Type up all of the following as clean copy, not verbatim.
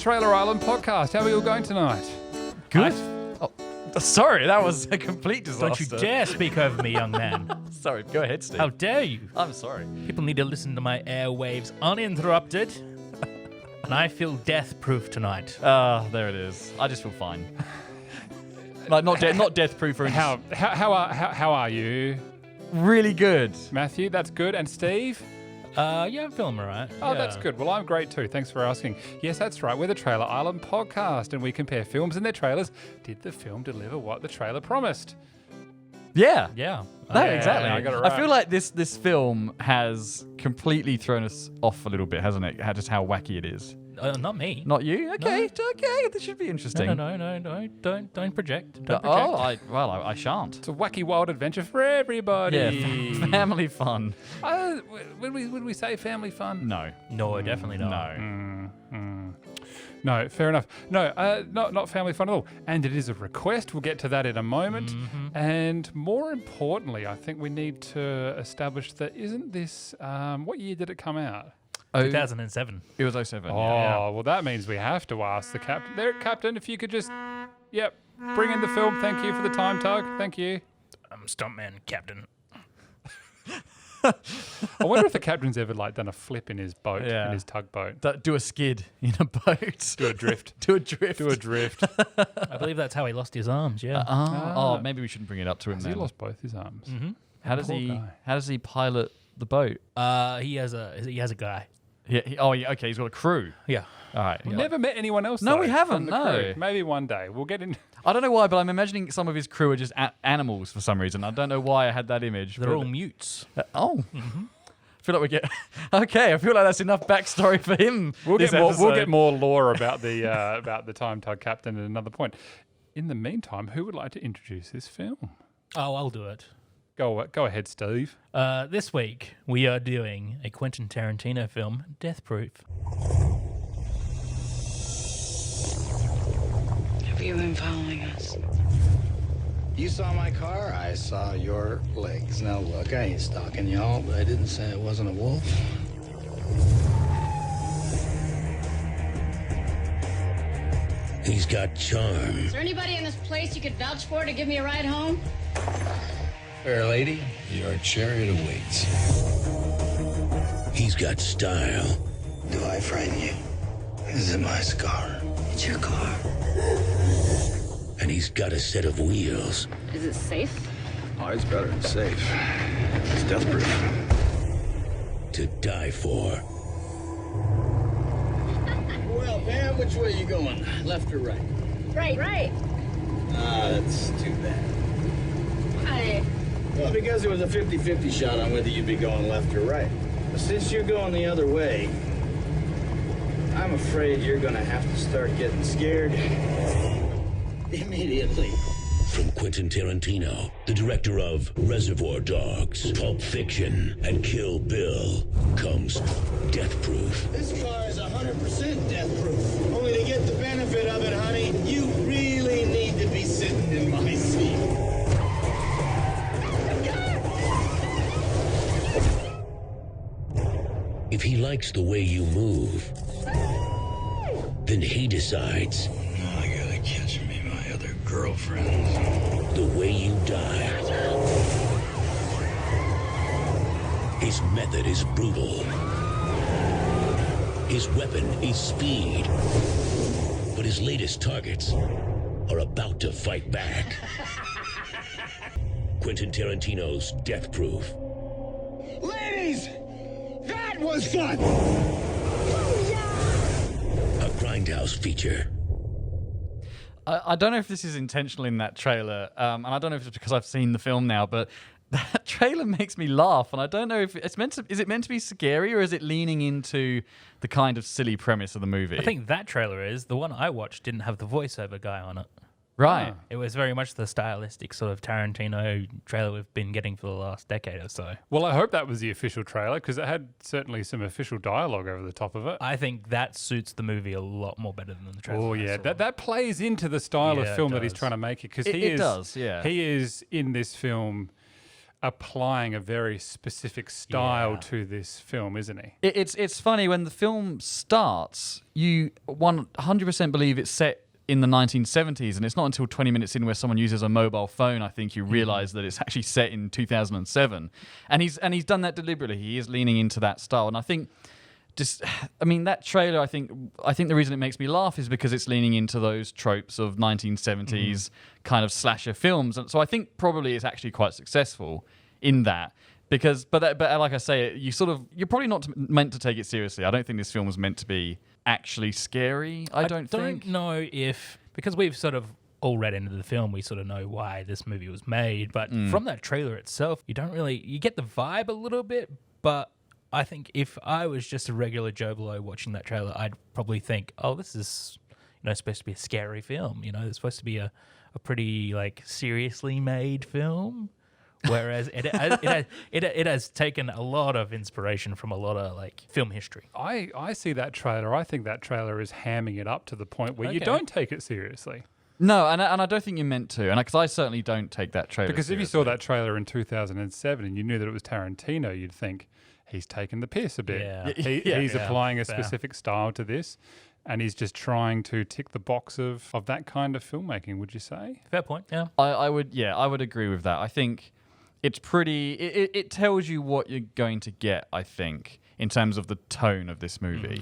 Trailer Island podcast. How are you all going tonight? Good. Sorry, that was a complete disaster. Don't you dare speak over me, young man. Sorry, go ahead, Steve. How dare you? I'm sorry. People need to listen to my airwaves uninterrupted. And I feel death-proof tonight. There it is. I just feel fine. Like not death-proof or anything. How are you, Really good. Matthew? That's good. And Steve? Yeah, I'm feeling all right. Oh, that's good. Well, I'm great too. Thanks for asking. Yes, that's right. We're the Trailer Island podcast, and we compare films and their trailers. Did the film deliver what the trailer promised? Yeah. Yeah. No, exactly. I got it right. I feel like this film has completely thrown us off a little bit, hasn't it? Just how wacky it is. Not me. Not you? Okay, okay. This should be interesting. No. Don't project. Don't project. I shan't. It's a wacky, wild adventure for everybody. Yeah, family fun. Would we say family fun? No. No, definitely not. No. No, fair enough. No, not family fun at all. And it is a request. We'll get to that in a moment. Mm-hmm. And more importantly, I think we need to establish that isn't this, what year did it come out? 2007. It was 07. Oh, yeah. well, that means we have to ask the captain. There, Captain, if you could just, bring in the film. Thank you for the time, Tug. Thank you. I'm Stuntman Captain. I wonder if the captain's ever done a flip in his boat, Yeah. in his tugboat. Do a skid in a boat. Do a drift. Do a drift. Do a drift. I believe that's how he lost his arms, yeah. Oh, maybe we shouldn't bring it up to him Has then. he lost both his arms? Mm-hmm. How does Poor he? guy. How does he pilot the boat? He has a guy. Yeah. Okay. He's got a crew. Yeah. All right. We've never met anyone else. No, though, we haven't, from the no. crew. Maybe one day we'll get in. I don't know why, but I'm imagining some of his crew are just animals for some reason. I don't know why I had that image. They're but- all mutes. I feel like we get. Okay, I feel like that's enough backstory for him. We'll this get more. We'll episode. get more lore about the time tug captain at another point. In the meantime, who would like to introduce this film? Oh, I'll do it. Go ahead, Steve. This week, we are doing a Quentin Tarantino film, Death Proof. Have you been following us? You saw my car, I saw your legs. Now look, I ain't stalking y'all, but I didn't say it wasn't a wolf. He's got charm. Is there anybody in this place you could vouch for to give me a ride home? Fair lady, your chariot awaits. He's got style. Do I frighten you? Is it my scar? It's your car. And he's got a set of wheels. Is it safe? Oh, it's better than safe. It's death proof. To die for. Well, Pam, which way you going? Left or right? Right. Ah, that's too bad. Hi. Well, because it was a 50-50 shot on whether you'd be going left or right. But since you're going the other way, I'm afraid you're gonna have to start getting scared immediately. From Quentin Tarantino, the director of Reservoir Dogs, Pulp Fiction, and Kill Bill, comes Death Proof. This car is 100% death proof. Only to get the benefit of it, honey, you really need to be sitting in my seat. If he likes the way you move, then he decides Oh, I gotta catch me my other girlfriend. the way you die. His method is brutal. His weapon is speed. But his latest targets are about to fight back. Quentin Tarantino's Death Proof. Ladies, that was fun! A Grindhouse feature. I don't know if this is intentional in that trailer, and I don't know if it's because I've seen the film now, but that trailer makes me laugh, and I don't know if it's meant to. Is it meant to be scary, or is it leaning into the kind of silly premise of the movie? I think that trailer is. The one I watched didn't have the voiceover guy on it. right. It was very much the stylistic sort of Tarantino trailer we've been getting for the last decade or so. Well, I hope that was the official trailer because it had certainly some official dialogue over the top of it. I think that suits the movie a lot more better than the trailer. Oh I yeah, saw. that plays into the style Yeah, of it film that he's does. trying to make it because It does, yeah. he is in this film. applying a very specific style Yeah. to this film, isn't he? It's funny when the film starts, you 100% believe it's set in the 1970s, and it's not until 20 minutes in where someone uses a mobile phone, I think you realize that it's actually set in 2007. And he's done that deliberately. He is leaning into that style, and I think that trailer, I think the reason it makes me laugh is because it's leaning into those tropes of 1970s kind of slasher films. And so I think probably it's actually quite successful in that. But like I say, you're probably not meant to take it seriously. I don't think this film was meant to be actually scary. I don't think. know if, because we've sort of all read into the film, we sort of know why this movie was made. But from that trailer itself, you get the vibe a little bit, but I think if I was just a regular Joe Blow watching that trailer, I'd probably think, oh, this is supposed to be a scary film. It's supposed to be a pretty seriously made film. Whereas it has taken a lot of inspiration from a lot of film history. I see that trailer. I think that trailer is hamming it up to the point where you Okay. don't take it seriously. No, and I don't think you're meant to, and because I certainly don't take that trailer Because if you seriously. saw that trailer in 2007 and you knew that it was Tarantino, you'd think he's taking the piss a bit. Yeah. He's Yeah. applying a Fair. specific style to this, and he's just trying to tick the box of that kind of filmmaking. Would you say? Fair point. Yeah. I would agree with that. I think it's pretty. It tells you what you're going to get, I think, in terms of the tone of this movie.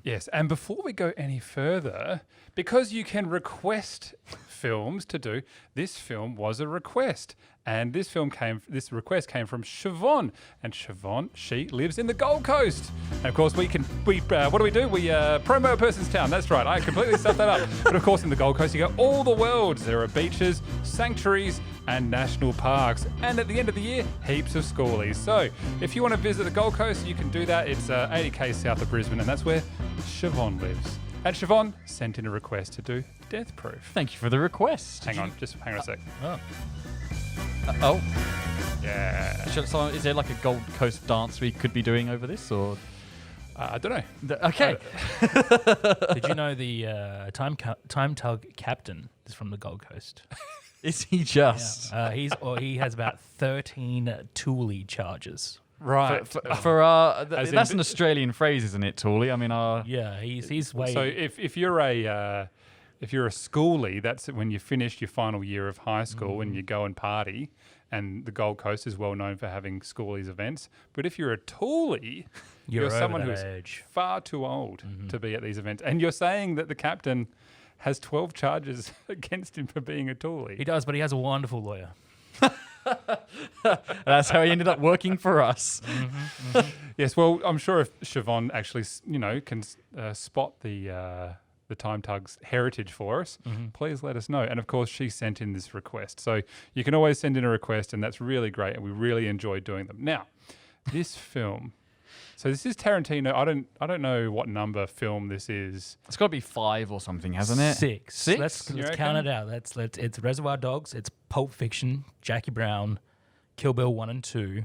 Yes, and before we go any further, because you can request films to do, this film was a request. And this request came from Siobhan. And Siobhan, she lives in the Gold Coast. And of course, what do we do? We promo a person's town. That's right. I completely stuffed that up. But of course, in the Gold Coast, you got all the worlds. There are beaches, sanctuaries, and national parks. And at the end of the year, heaps of schoolies. So if you want to visit the Gold Coast, you can do that. It's 80k south of Brisbane, and that's where Siobhan lives. And Siobhan sent in a request to do Death Proof. Thank you for the request. Hang on a sec. Oh, Yeah. is there like a Gold Coast dance we could be doing over this, or? I don't know. Okay. Did you know the time tug captain is from the Gold Coast? Is he just? He has about 13 Thule charges. Right. That's in- an Australian phrase, isn't it, Tooley? I mean, Yeah, he's way. So if you're a schoolie, that's when you finished your final year of high school and you go and party. And the Gold Coast is well known for having schoolies events. But if you're a toolie, you're over someone that who's age. far too old to be at these events. And you're saying that the captain has 12 charges against him for being a toolie. He does, but he has a wonderful lawyer. that's how he ended up working for us. Yes, well, I'm sure if Siobhan actually, can spot the Time Tug's heritage for us, please let us know. And of course, she sent in this request. So you can always send in a request, and that's really great, and we really enjoy doing them. Now, this film. So this is Tarantino. I don't know what number film this is. It's got to be 5 or something, hasn't it? 6. 6? Let's You count reckon? it out. It's Reservoir Dogs, it's Pulp Fiction, Jackie Brown, Kill Bill 1 and 2,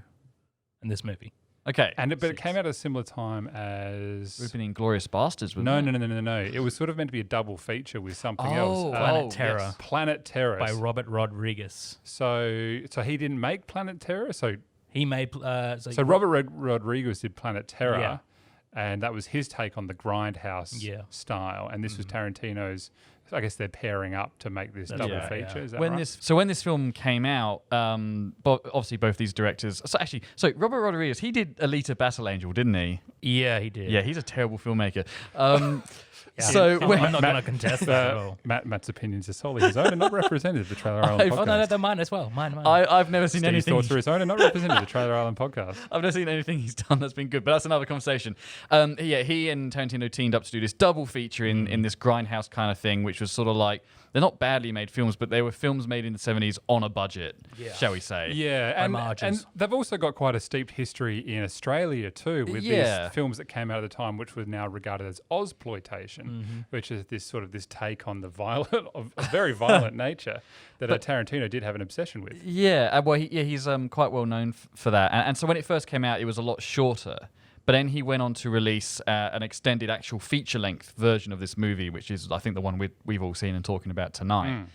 and this movie. Okay. But it came out at a similar time as. We've been Inglourious Bastards, No. wouldn't it? No. It was sort of meant to be a double feature with something Oh, else. Planet Terror. yes. Planet Terror. By Robert Rodriguez. So he didn't make Planet Terror. So He made. So Robert Rodriguez did Planet Terror, Yeah. and that was his take on the grindhouse Yeah. style. And this was Tarantino's. I guess they're pairing up to make this That's double right, feature. yeah. Is that When right? when this film came out, obviously both these directors. So Robert Rodriguez, he did Alita: Battle Angel, didn't he? Yeah, he did. Yeah, he's a terrible filmmaker. Yeah. So I'm when, not going to contest that at all. Matt's opinions are solely his own and not represented at the Trailer Island I've- Oh, no, podcast. they're mine as well. Mine. I've never seen Steve's anything. thoughts are his own and not represented at the Trailer Island podcast. I've never seen anything he's done that's been good, but that's another conversation. He and Tarantino teamed up to do this double feature in this grindhouse kind of thing, which was sort of like, they're not badly made films, but they were films made in the 70s on a budget, shall we say. Yeah, and margins. they've also got quite a steeped history in Australia too, with Yeah. these films that came out at the time, which were now regarded as Ozploitation, which is this take on the violent, of a very violent nature that Tarantino did have an obsession with. Yeah, he's quite well known for that. And so when it first came out, it was a lot shorter. But then he went on to release an extended actual feature-length version of this movie, which is, I think, the one we've all seen and talking about tonight.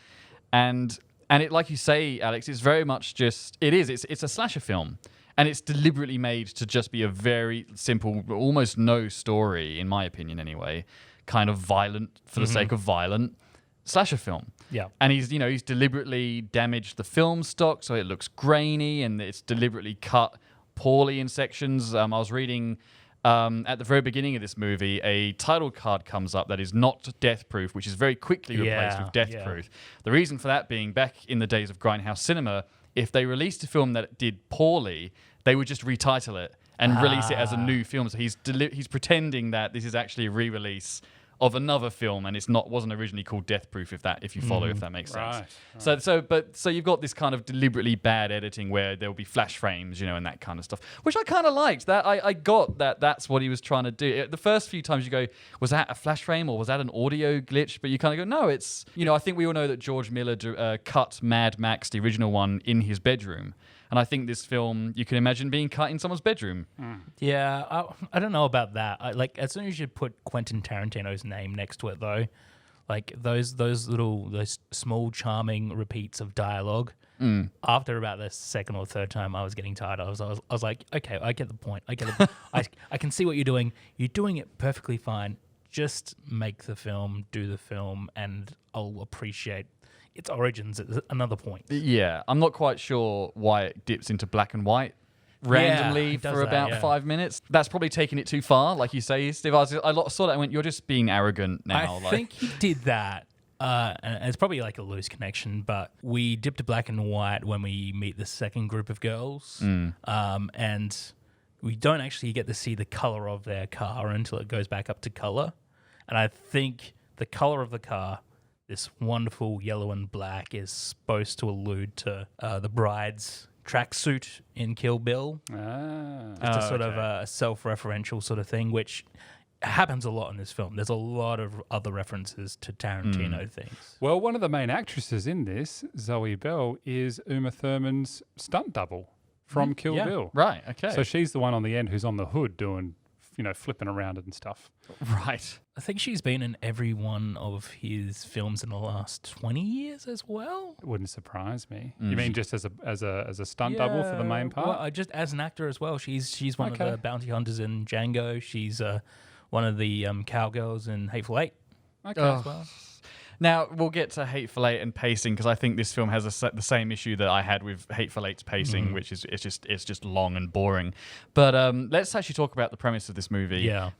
And And it, like you say, Alex, it's very much just it's a slasher film. And it's deliberately made to just be a very simple, almost no story, in my opinion anyway, kind of violent for the sake of violent slasher film. Yeah. And he's deliberately damaged the film stock so it looks grainy, and it's deliberately cut poorly in sections. I was reading at the very beginning of this movie, a title card comes up that is not Death Proof, which is very quickly replaced with Death Proof. The reason for that being, back in the days of Grindhouse cinema, if they released a film that did poorly, they would just retitle it and release it as a new film. So he's pretending that this is actually a re-release of another film, and wasn't originally called Death Proof. If you follow, if that makes sense. Right. So you've got this kind of deliberately bad editing where there will be flash frames, and that kind of stuff, which I kind of liked. That I got that that's what he was trying to do. The first few times you go, was that a flash frame or was that an audio glitch? But you kind of go, no, it's I think we all know that George Miller cut Mad Max, the original one, in his bedroom. And I think this film, you can imagine being cut in someone's bedroom. Yeah, I don't know about that. As soon as you put Quentin Tarantino's name next to it, though, like those small charming repeats of dialogue. After about the second or third time, I was getting tired. I was like, okay, I get the point. I can see what you're doing. You're doing it perfectly fine. Just make the film, do the film, and I'll appreciate its origins at another point. Yeah, I'm not quite sure why it dips into black and white randomly for about 5 minutes. That's probably taking it too far, like you say, Steve. I saw that and went, you're just being arrogant now. I think he did that. And it's probably like a loose connection, but we dip to black and white when we meet the second group of girls. And we don't actually get to see the color of their car until it goes back up to color. And I think the color of the car, this wonderful yellow and black, is supposed to allude to the bride's tracksuit in Kill Bill. It's a sort of a self-referential sort of thing, which happens a lot in this film. There's a lot of other references to Tarantino things. Well, one of the main actresses in this, Zoe Bell, is Uma Thurman's stunt double from Kill Bill. Right, okay. So she's the one on the end who's on the hood doing, flipping around and stuff. Right. I think she's been in every one of his films in the last 20 years as well. It wouldn't surprise me. You mean just as a stunt double for the main part? Well, just as an actor as well. She's one of the bounty hunters in Django. She's one of the cowgirls in Hateful Eight. Okay. As well. Now, we'll get to Hateful Eight and pacing, because I think this film has the same issue that I had with Hateful Eight's pacing, which is it's just long and boring. But let's actually talk about the premise of this movie. Yeah.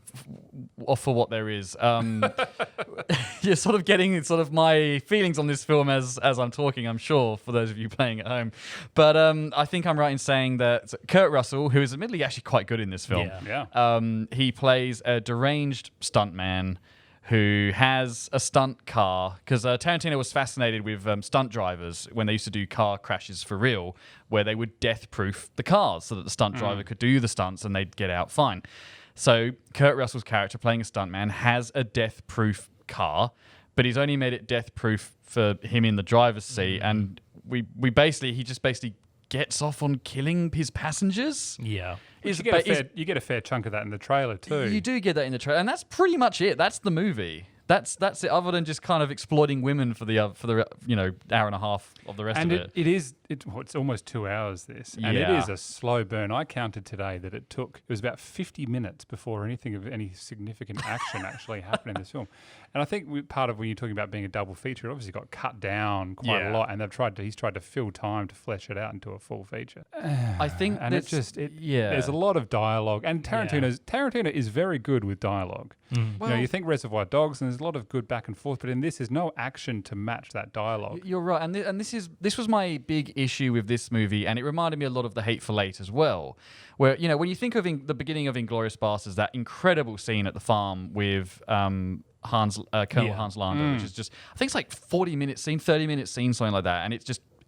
For what there is. You're sort of getting my feelings on this film as I'm talking, I'm sure, for those of you playing at home. But I think I'm right in saying that Kurt Russell, who is admittedly actually quite good in this film, he plays a deranged stuntman who has a stunt car, because Tarantino was fascinated with stunt drivers when they used to do car crashes for real, where they would death-proof the cars so that the stunt driver could do the stunts and they'd get out fine. So Kurt Russell's character, playing a stuntman, has a death-proof car, but he's only made it death-proof for him in the driver's seat, and he just basically gets off on killing his passengers. Yeah. You get a fair chunk of that in the trailer too. You do get that in the trailer, and that's pretty much it. That's the movie. That's it. Other than just kind of exploiting women for the hour and a half of the rest of it. It's almost 2 hours and it is a slow burn. I counted today that it was about 50 minutes before anything of any significant action actually happened in this film. And I think part of when you're talking about being a double feature, it obviously got cut down quite a lot, and he's tried to fill time to flesh it out into a full feature. I think, and there's a lot of dialogue, and Tarantino is very good with dialogue. Well, you think Reservoir Dogs, and there's a lot of good back and forth, but in this, there's no action to match that dialogue. You're right, and this was my big issue with this movie, and it reminded me a lot of The Hateful Eight as well, where when you think of the beginning of Inglourious Basterds, that incredible scene at the farm with Colonel Hans Landa, which is just, I think it's like 40-minute scene, 30-minute scene, something like that, and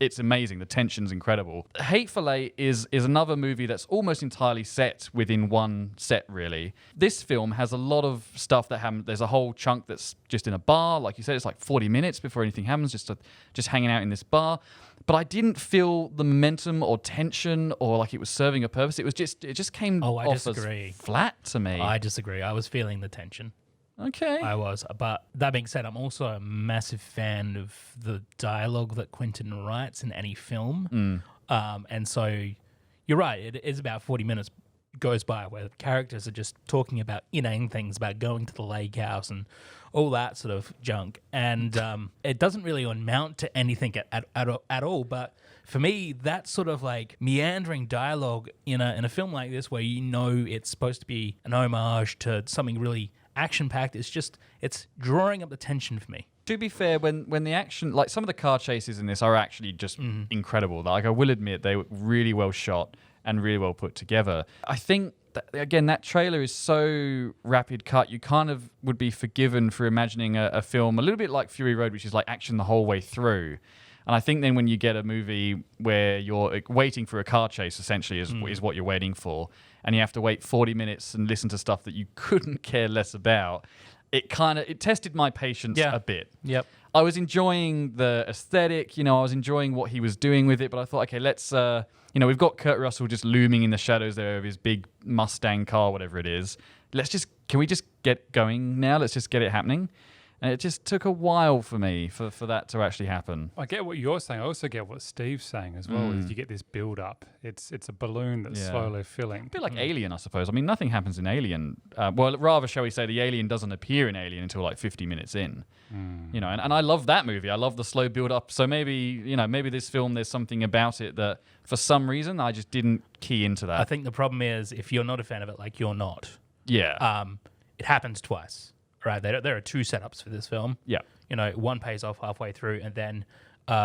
it's amazing. The tension's incredible. Hateful Eight is another movie that's almost entirely set within one set, really. This film has a lot of stuff that happens. There's a whole chunk that's just in a bar. Like you said, it's like 40 minutes before anything happens, just hanging out in this bar. But I didn't feel the momentum or tension or like it was serving a purpose. It just came off as flat to me. I disagree. I was feeling the tension. Okay. I was. But that being said, I'm also a massive fan of the dialogue that Quentin writes in any film. And so you're right. It is about 40 minutes goes by where the characters are just talking about inane things, about going to the lake house and all that sort of junk. And it doesn't really amount to anything at all. But for me, that sort of like meandering dialogue in a film like this, where you know it's supposed to be an homage to something really action-packed, it's drawing up the tension for me. To be fair, when the action, like some of the car chases in this are actually just incredible. Like I will admit, they were really well shot and really well put together. I think, again, that trailer is so rapid cut, you kind of would be forgiven for imagining a film a little bit like Fury Road, which is like action the whole way through. And I think then when you get a movie where you're waiting for a car chase, essentially, is what you're waiting for, and you have to wait 40 minutes and listen to stuff that you couldn't care less about, it tested my patience a bit. Yep. I was enjoying the aesthetic, I was enjoying what he was doing with it, but I thought, okay, let's, we've got Kurt Russell just looming in the shadows there of his big Mustang car, whatever it is. Can we just get going now? Let's just get it happening. And it just took a while for me for that to actually happen. I get what you're saying. I also get what Steve's saying as well. Is you get this build up. It's a balloon that's slowly filling. A bit like Alien, I suppose. I mean, nothing happens in Alien. Well, rather, shall we say, the alien doesn't appear in Alien until like 50 minutes in. And I love that movie. I love the slow build up. So maybe this film, there's something about it that for some reason I just didn't key into that. I think the problem is if you're not a fan of it, like you're not. Yeah. It happens twice. Right, there are two setups for this film. Yeah. One pays off halfway through, and then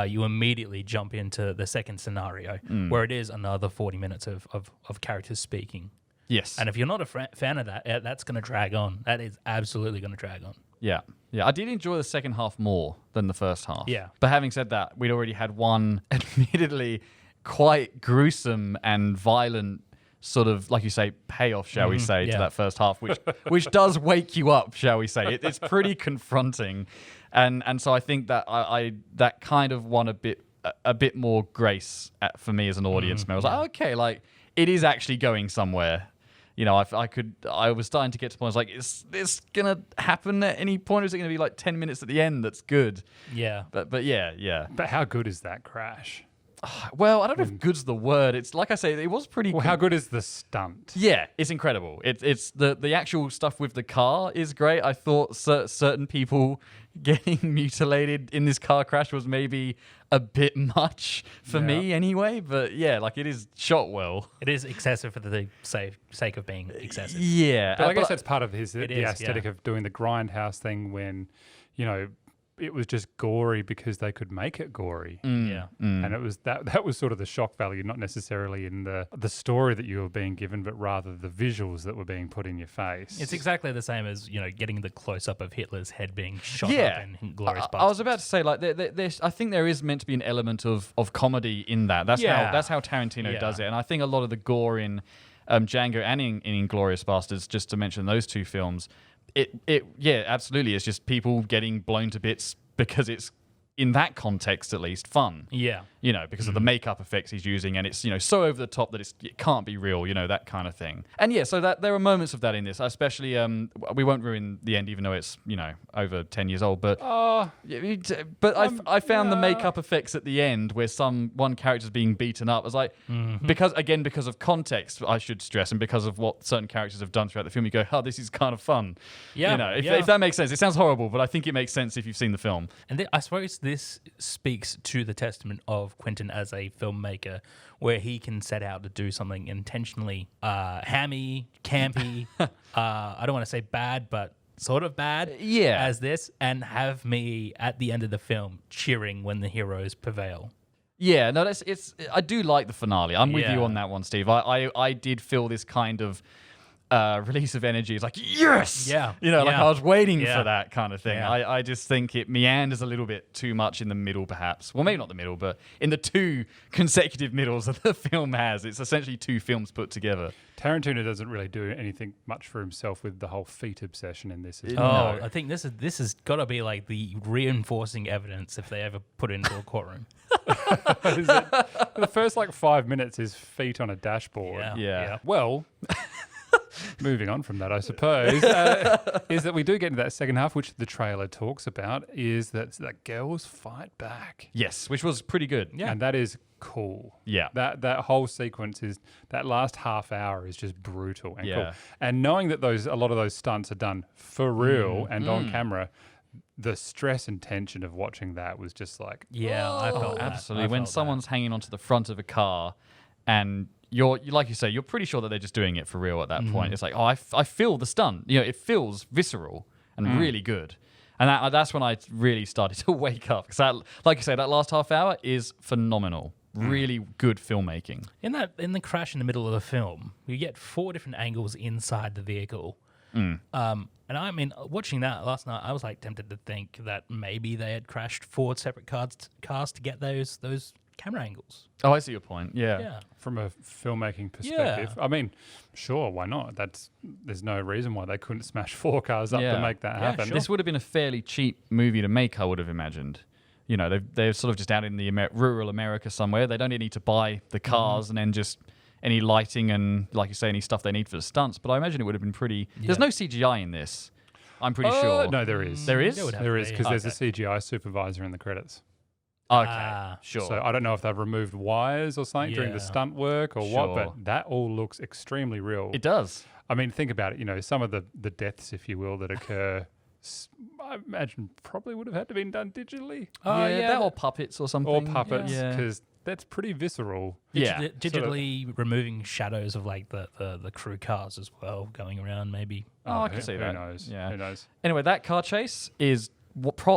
you immediately jump into the second scenario, where it is another 40 minutes of characters speaking. Yes. And if you're not a fan of that, that's going to drag on. That is absolutely going to drag on. Yeah. I did enjoy the second half more than the first half. Yeah. But having said that, we'd already had one admittedly quite gruesome and violent sort of, like you say, payoff, shall we say, to that first half, which does wake you up, shall we say. It's pretty confronting. And so I think that that kind of won a bit more grace for me as an audience. I was like, okay, like it is actually going somewhere. I was starting to get to points like, is this gonna happen at any point, or is it gonna be like 10 minutes at the end that's good? Yeah. But yeah. But how good is that crash? Well, I don't know if good's the word. It's like I say, it was pretty. Well, how good is the stunt? Yeah, it's incredible. It's the actual stuff with the car is great. I thought certain people getting mutilated in this car crash was maybe a bit much for me anyway. But yeah, like it is shot well. It is excessive for the sake of being excessive. Yeah, But I guess that's part of the is, aesthetic of doing the grindhouse thing when, it was just gory because they could make it gory. Yeah. And it was that was sort of the shock value, not necessarily in the story that you were being given, but rather the visuals that were being put in your face. It's exactly the same as, getting the close-up of Hitler's head being shot up in Glorious Bastards. I was about to say, like, I think there is meant to be an element of comedy in that. That's how Tarantino does it. And I think a lot of the gore in Django and in Inglourious Bastards, just to mention those two films, absolutely. It's just people getting blown to bits because it's, in that context at least, fun. Yeah. Because of the makeup effects he's using, and it's, so over the top that it can't be real, that kind of thing. And yeah, so that there are moments of that in this, especially, we won't ruin the end, even though it's, over 10 years old, but I found the makeup effects at the end where one character's being beaten up. I was like, because of context, I should stress, and because of what certain characters have done throughout the film, you go, oh, this is kind of fun. Yeah. If that makes sense. It sounds horrible, but I think it makes sense if you've seen the film. And I suppose this speaks to the testament of Quentin as a filmmaker, where he can set out to do something intentionally hammy, campy, I don't want to say bad, but sort of bad as this, and have me at the end of the film cheering when the heroes prevail. Yeah, no, I do like the finale. I'm with you on that one, Steve. I did feel this kind of release of energy. It's like, yes! Like I was waiting for that kind of thing. Yeah. I just think it meanders a little bit too much in the middle, perhaps. Well, maybe not the middle, but in the two consecutive middles that the film has. It's essentially two films put together. Tarantino doesn't really do anything much for himself with the whole feet obsession in this. Oh, I think this has got to be like the reinforcing evidence if they ever put it into a courtroom. The first 5 minutes is feet on a dashboard. Yeah. Well, moving on from that, I suppose, is that we do get into that second half, which the trailer talks about, is that girls fight back. Yes, which was pretty good. Yeah. And that is cool. Yeah. That whole sequence is, that last half hour is just brutal and Yeah. cool. And knowing that a lot of those stunts are done for real and on camera, the stress and tension of watching that was just like, Yeah, I felt that. Absolutely. I When felt someone's hanging onto the front of a car and you're, like you say, you're pretty sure that they're just doing it for real at that point. It's like, oh, I feel the stunt. You know, it feels visceral and really good. And that's when I really started to wake up. Because, like you say, that last half hour is phenomenal. Really good filmmaking. in the crash in the middle of the film, you get 4 different angles inside the vehicle. And I mean, watching that last night, I was like tempted to think that maybe they had crashed 4 separate cars to get those camera angles. Oh, I see your point. Yeah. Yeah. from a filmmaking perspective. Yeah. I mean, sure, why not? There's no reason why they couldn't smash 4 cars up Yeah. to make that Yeah, happen. sure. This would have been a fairly cheap movie to make, I would have imagined. You know, they're sort of just out in the rural America somewhere. They don't need to buy the cars and then just any lighting and, like you say, any stuff they need for the stunts. But I imagine it would have been pretty... There's no CGI in this. I'm pretty sure. No, there is. There is? There would have There to is, be. because there's a CGI supervisor in the credits. Okay, Ah. sure. So I don't know if they've removed wires or something during the Yeah. stunt work or what, Sure. but that all looks extremely real. It does. I mean, think about it. You know, some of the deaths, if you will, that occur, I imagine probably would have had to been done digitally That or puppets or something. or puppets, Yeah. because that's pretty visceral. Yeah. Digitally removing shadows of like the crew cars as well, going around maybe. Oh, I can see who that. knows? Yeah. Who knows? Anyway, that car chase is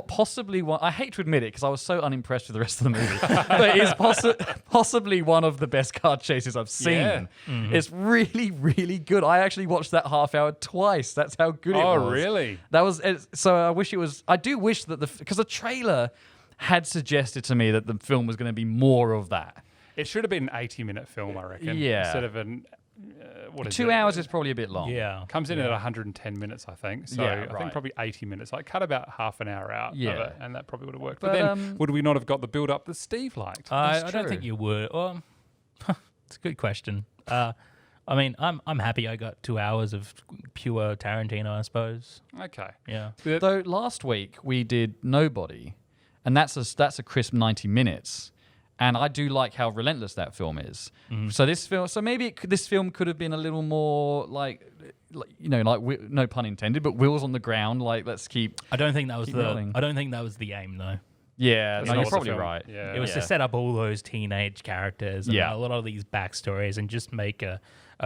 possibly one. I hate to admit it because I was so unimpressed with the rest of the movie, but it's possibly one of the best car chases I've seen. Yeah. It's really, really good. I actually watched that half hour twice. That's how good it was. Oh, really? That was so. I wish it was. I do wish that because the trailer had suggested to me that the film was going to be more of that. It should have been an 80-minute film, I reckon. Yeah. Instead of an... what is 2 it? hours is probably a bit long. Yeah. Comes in at 110 minutes, I think. So Yeah, I right. think probably 80 minutes. Like cut about half an hour out of Yeah. it, and that probably would have worked. But, But then would we not have got the build-up that Steve liked? I That's don't true. think you would. It's a good question. I mean, I'm happy I got 2 hours of pure Tarantino, I suppose. Okay. Yeah. Though last week we did Nobody, and that's a crisp 90 minutes. And I do like how relentless that film is. So maybe this film could have been a little more like no pun intended, but wheels on the ground. Like let's keep. I don't think that was Keep the. rolling. I don't think that was the aim though. Yeah, That's no, not you're what the probably film- right. Yeah. It was to set up all those teenage characters and Yeah. a lot of these backstories and just make a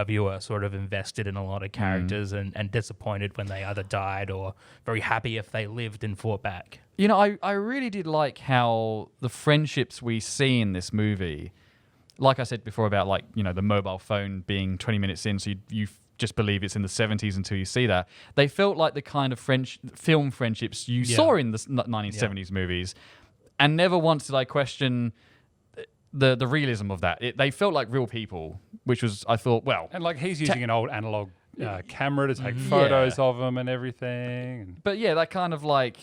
viewer sort of invested in a lot of characters and disappointed when they either died or very happy if they lived and fought back. You know, I really did like how the friendships we see in this movie, like I said before about like, you know, the mobile phone being 20 minutes in, so you just believe it's in the 70s until you see that. They felt like the kind of film friendships you saw in the 1970s movies, and never once did I question the realism of that. They felt like real people, which was, I thought, well... And like he's using an old analog camera to take photos of them and everything. But yeah, that kind of like,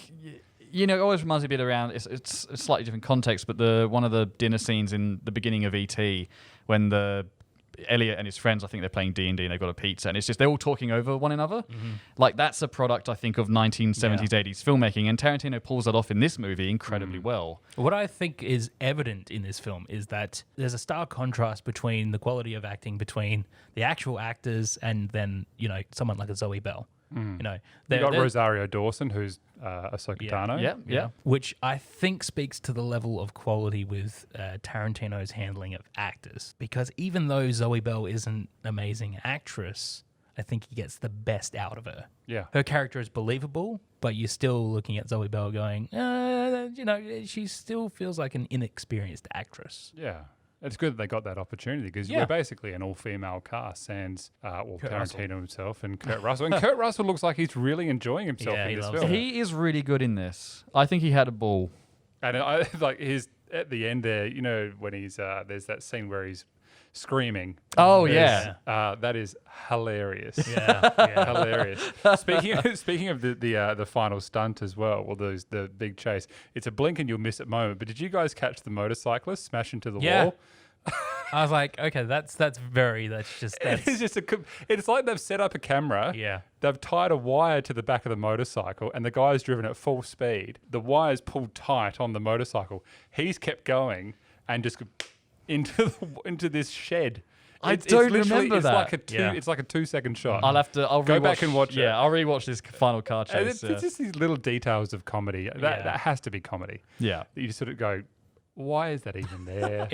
you know, it always reminds me a bit around. It's a slightly different context, but one of the dinner scenes in the beginning of E.T. when Elliot and his friends, I think they're playing D&D and they've got a pizza, and it's just they're all talking over one another. Like that's a product, I think, of 1970s, 80s filmmaking, and Tarantino pulls that off in this movie incredibly well. What I think is evident in this film is that there's a stark contrast between the quality of acting between the actual actors and then, you know, someone like a Zoe Bell. You know, You got they're- Rosario Dawson, who's Ahsoka Tano. Yeah. which I think speaks to the level of quality with Tarantino's handling of actors. Because even though Zoe Bell is an amazing actress, I think he gets the best out of her. Yeah. Her character is believable, but you're still looking at Zoe Bell going, you know, she still feels like an inexperienced actress. Yeah. It's good that they got that opportunity because Yeah. we're basically an all-female cast, sans Kurt Tarantino Russell. himself and Kurt Russell. And Kurt Russell looks like he's really enjoying himself Yeah, in he this loves film. it. He is really good in this. I think he had a ball. And I like his at the end there, you know, when he's there's that scene where he's screaming. Oh, There's, yeah. that is hilarious. Yeah. Hilarious. Speaking of the final stunt as well, or the big chase, it's a blink and you'll miss it moment. But did you guys catch the motorcyclist smash into the Yeah. wall? I was like, okay, that's It's like they've set up a camera. yeah. They've tied a wire to the back of the motorcycle, and the guy's driven at full speed. The wire's pulled tight on the motorcycle. He's kept going and just into this shed. I It's don't literally- remember it's that. Like a two, Yeah. It's like a 2-second shot. I'll Go rewatch, back and watch it. Yeah, I'll rewatch this final car And chase. it's just these little details of comedy. That Yeah. has to be comedy. yeah. You just sort of go, why is that even there?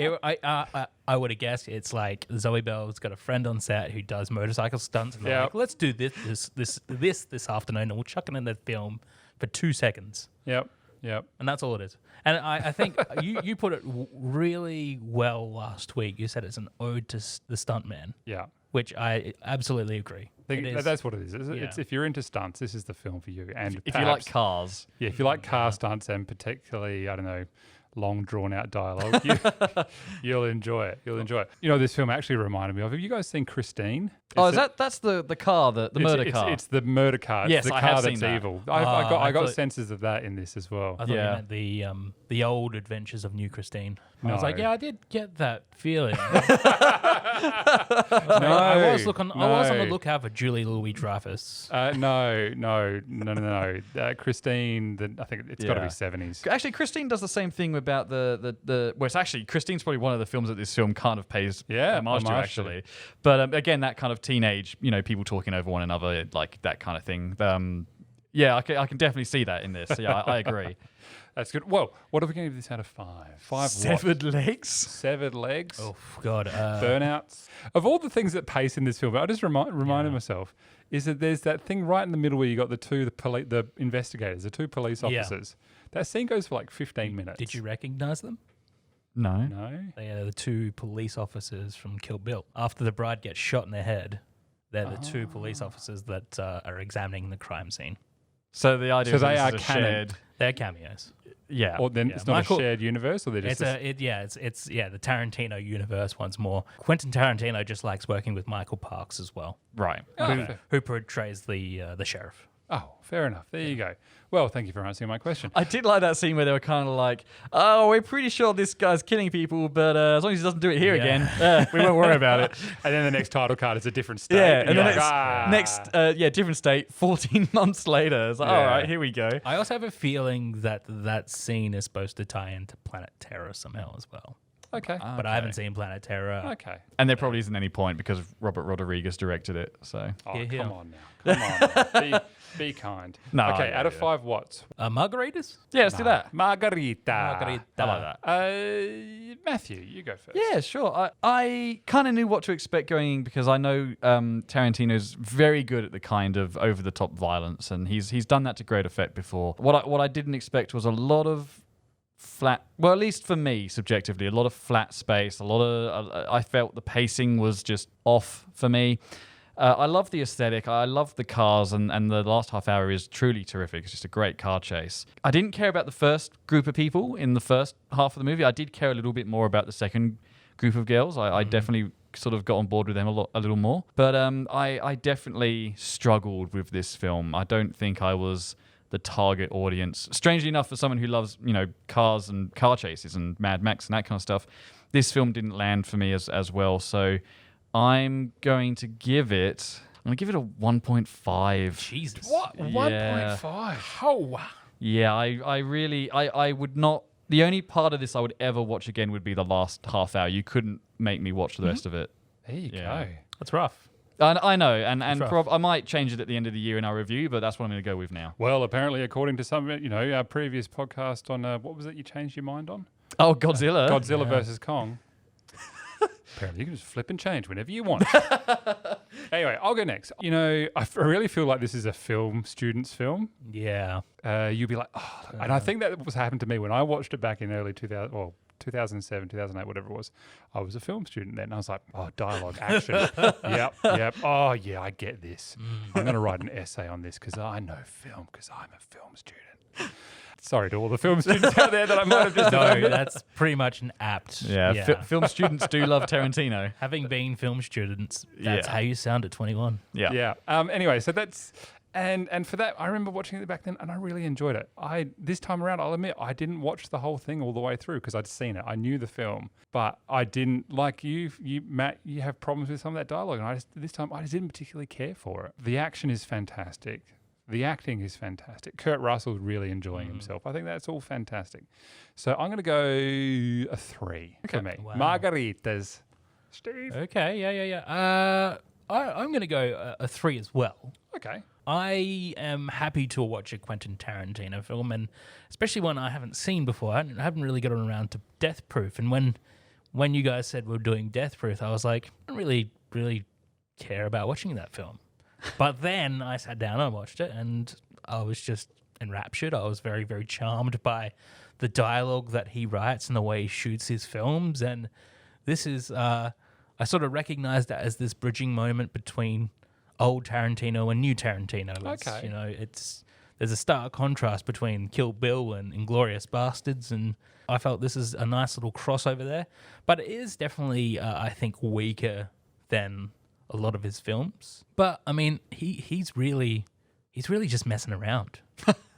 I would have guessed it's like Zoe Bell's got a friend on set who does motorcycle stunts, and they're Yeah. like, let's do this afternoon, and we'll chuck it in the film for 2 seconds, Yep. and that's all it is. And I think you put it really well last week. You said it's an ode to the stuntman, Yeah. which I absolutely agree. It is. That's what it is. It's, Yeah. if you're into stunts, this is the film for you. And If you like perhaps- cars, yeah, if you like car stunts and particularly, I don't know, long drawn out dialogue, you'll enjoy it. You'll enjoy it. You know, this film actually reminded me of. Have you guys seen Christine? that's the car, the murder car. It's the murder car. It's Yes, the I car have that's seen that. evil. I I got thought- senses of that in this as well. I thought Yeah. you meant the old Adventures of New Christine. I was like, No. yeah, I did get that feeling. No, I was on the no. lookout for Julie Louis Dreyfus. No. Christine, I think it's got to Yeah. be 70s. Actually, Christine does the same thing about the. Well, it's actually Christine's probably one of the films that this film kind of pays homage to, homage actually. But again, that kind of teenage, people talking over one another, like that kind of thing. Yeah, I can definitely see that in this. Yeah, I agree. That's good. Whoa, what are we going to give this out of 5? 5 what? Severed legs. Severed legs. Oh God, Burnouts. Of all the things that pace in this film, I just reminded myself is that there's that thing right in the middle where you got the investigators, the 2 police Yeah. officers. That scene goes for like 15 minutes. did you recognize them? No. No. They are the 2 police officers from Kill Bill. After the bride gets shot in the head, they're the 2 police officers that are examining the crime scene. So the idea So is that they this are is a canon. shared. They're cameos. Yeah. Or then Yeah. it's not Michael- a shared universe, or they're just It's the Tarantino universe once more. Quentin Tarantino just likes working with Michael Parks as well, Right. who portrays the sheriff. Oh, fair enough. There you go. Well, thank you for answering my question. I did like that scene where they were kind of like, "Oh, we're pretty sure this guy's killing people, but as long as he doesn't do it here Yeah. again, we won't worry about it." And then the next title card is a different state. Yeah, and and you're then like, it's next, different state. 14 months later, it's like, all Yeah. right, here we go. I also have a feeling that scene is supposed to tie into Planet Terror somehow as well. Okay. But I haven't seen Planet Terror. Okay. And there probably isn't any point because Robert Rodriguez directed it. So Oh, Here, here. come on now. Come on. Be kind. No, Okay, yeah, out of yeah. 5 watts? Margaritas? yeah, let's do that. Margarita. Margarita. I like that. Matthew, you go first. Yeah, sure. I kind of knew what to expect going in because I know Tarantino's very good at the kind of over the top violence, and he's done that to great effect before. What I didn't expect was a lot of flat, well, at least for me subjectively, a lot of flat space. I felt the pacing was just off for me. I love the aesthetic. I love the cars, and the last half hour is truly terrific. It's just a great car chase. I didn't care about the first group of people in the first half of the movie. I did care a little bit more about the second group of girls. I definitely sort of got on board with them a little more. But I definitely struggled with this film. I don't think I was the target audience. Strangely enough, for someone who loves, cars and car chases and Mad Max and that kind of stuff, this film didn't land for me as well. So I'm going to give it a 1.5. Jesus. What? Yeah. 1.5? Oh, wow. Yeah, I really would not. The only part of this I would ever watch again would be the last half hour. You couldn't make me watch the rest of it. There you Yeah. go. That's rough. I know, and rough. I might change it at the end of the year in our review, but that's what I'm going to go with now. Well, apparently, according to some, our previous podcast on, what was it you changed your mind on? Oh, Godzilla. Godzilla versus Kong. Apparently, you can just flip and change whenever you want. Anyway, I'll go next. I really feel like this is a film student's film. Yeah. You'll be like, oh, and I think that was happened to me when I watched it back in early 2007, 2008, whatever it was. I was a film student then. And I was like, oh, dialogue, action. Yep. Oh, yeah, I get this. I'm going to write an essay on this because I know film because I'm a film student. Sorry to all the film students out there that I might have just No, offended. that's pretty much an apt. Yeah, film students do love Tarantino. Having been film students, that's Yeah. how you sound at 21. Yeah. Yeah. Anyway, so that's And for that, I remember watching it back then, and I really enjoyed it. This time around, I'll admit, I didn't watch the whole thing all the way through because I'd seen it. I knew the film, but I didn't, like you, Matt, you have problems with some of that dialogue, and this time I just didn't particularly care for it. The action is fantastic. The acting is fantastic. Kurt Russell's really enjoying himself. I think that's all fantastic. So I'm going to go a 3 for me. Wow. Margaritas. Steve? Okay, yeah. I'm going to go a 3 as well. Okay. I am happy to watch a Quentin Tarantino film, and especially one I haven't seen before. I haven't really gotten around to Death Proof. And when you guys said we're doing Death Proof, I was like, I don't really care about watching that film. But then I sat down and watched it, and I was just enraptured. I was very, very charmed by the dialogue that he writes and the way he shoots his films. And this is, I sort of recognized that as this bridging moment between old Tarantino and new Tarantino. There's a stark contrast between Kill Bill and Inglourious Bastards, and I felt this is a nice little crossover there. But it is definitely, I think, weaker than a lot of his films. But I mean, he's really just messing around.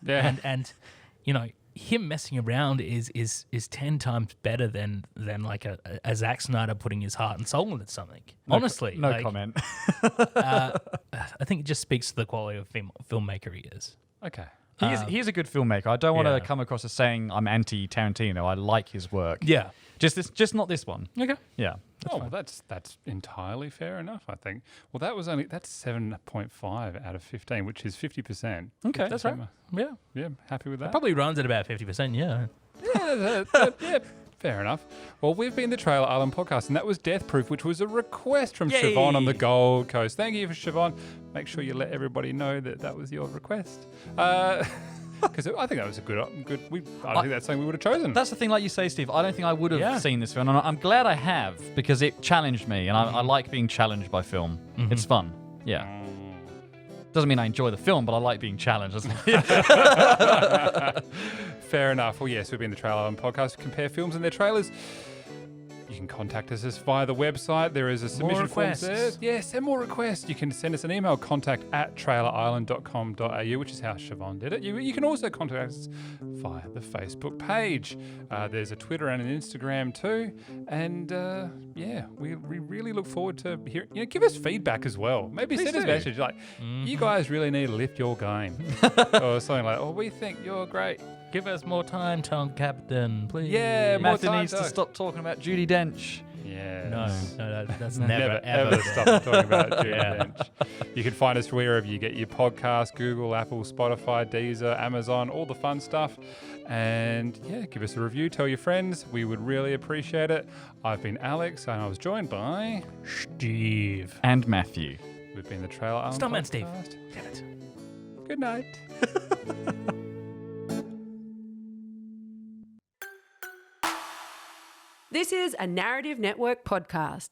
Yeah. And him messing around is 10 times better than like a Zack Snyder putting his heart and soul into something. Honestly, No comment. I think it just speaks to the quality of filmmaker he is. Okay. He's a good filmmaker. I don't want Yeah. to come across as saying I'm anti-Tarantino. I like his work. Yeah. Just not this one. Okay. Yeah. Well, that's entirely fair enough, I think. Well, that's 7.5 out of 15, which is 50%. Okay. That's right. Yeah. Yeah, happy with that. Probably runs at about 50%. Yeah. Yeah, fair enough. Well, we've been the Trailer Island podcast, and that was Death Proof, which was a request from Yay. Siobhan on the Gold Coast. Thank you for Siobhan. Make sure you let everybody know that was your request. Because I think that was a good. I think that's something we would have chosen. That's the thing, like you say, Steve. I don't think I would have Yeah. seen this film, and I'm glad I have because it challenged me, and I like being challenged by film. It's fun. Yeah. Doesn't mean I enjoy the film, but I like being challenged. Fair enough. Well, yes, we've been the Trailer Island podcast. Compare films and their trailers. You can contact us via the website. There is a submission form there. Yeah, send more requests. You can send us an email, contact@trailerisland.com.au, which is how Siobhan did it. You can also contact us via the Facebook page. There's a Twitter and an Instagram too. And we really look forward to hearing. Give us feedback as well. Maybe Please send us a do. message like, you guys really need to lift your game. Or something like, we think you're great. Give us more time, Tom Captain, please. Yeah, more Matthew time, needs to Doug. stop talking about Judi Dench. Yeah. No, that's Never, ever stop talking about Judi Dench. You can find us wherever you get your podcast, Google, Apple, Spotify, Deezer, Amazon, all the fun stuff. And give us a review, tell your friends. We would really appreciate it. I've been Alex, and I was joined by Steve. And Matthew. We've been the Trailer Island Stuntman Steve. podcast. Damn it. Good night. This is a Narrative Network podcast.